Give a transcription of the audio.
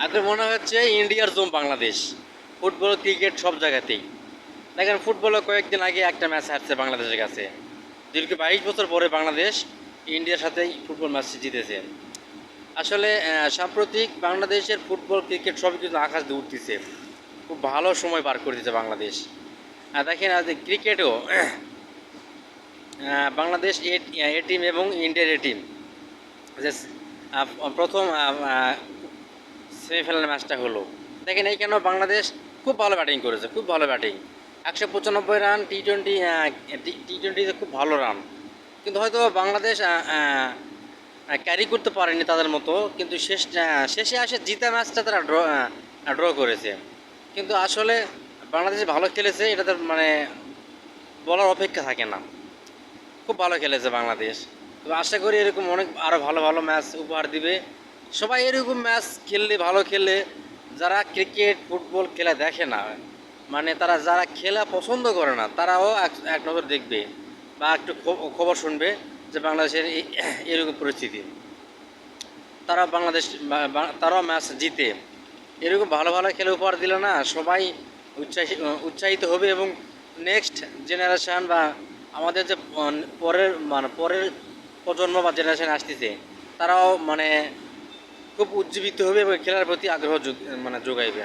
এখন মনে হচ্ছে ইন্ডিয়ার জোন বাংলাদেশ, ফুটবল ক্রিকেট সব জায়গাতেই। দেখেন ফুটবলে কয়েকদিন আগে একটা ম্যাচ হারছে বাংলাদেশের কাছে। দীর্ঘ 22 বছর পরে বাংলাদেশ ইন্ডিয়ার সাথেই ফুটবল ম্যাচ জিতেছে। আসলে সাম্প্রতিক বাংলাদেশের ফুটবল ক্রিকেট সবই কিন্তু আকাশ দিয়ে উঠতেছে। খুব ভালো সময় পার করতেছে বাংলাদেশ। আর দেখেন আজ ক্রিকেটেও বাংলাদেশ এ টিম এবং ইন্ডিয়ার এ টিম যে প্রথম সেমিফাইনাল ম্যাচটা হলো, দেখেন এইখানেও বাংলাদেশ খুব ভালো ব্যাটিং করেছে, খুব ভালো ব্যাটিং। 195 রান, টি টোয়েন্টিতে খুব ভালো রান। কিন্তু হয়তো বাংলাদেশ ক্যারি করতে পারেনি তাদের মতো, কিন্তু শেষে আসে জিতা ম্যাচটা তারা ড্র করেছে। কিন্তু আসলে বাংলাদেশ ভালো খেলেছে, এটা তো মানে বলার অপেক্ষা থাকে না। খুব ভালো খেলেছে বাংলাদেশ। তো আশা করি এরকম অনেক আরও ভালো ভালো ম্যাচ উপহার দিবে। সবাই এরকম ম্যাচ খেললে, ভালো খেললে, যারা ক্রিকেট ফুটবল খেলা দেখে না, মানে তারা যারা খেলা পছন্দ করে না, তারাও এক নজর দেখবে বা একটু খবর শুনবে যে বাংলাদেশের এরকম পরিস্থিতি। তারা বাংলাদেশ তারাও ম্যাচ জিতে এরকম ভালো ভালো খেলে উপহার দিলে না, সবাই উৎসাহিত হবে। এবং নেক্সট জেনারেশান বা আমাদের যে পরের প্রজন্ম বা জেনারেশান আসতেছে, তারাও মানে খুব উজ্জীবিত হবে এবং খেলার প্রতি আগ্রহ যোগাইবে।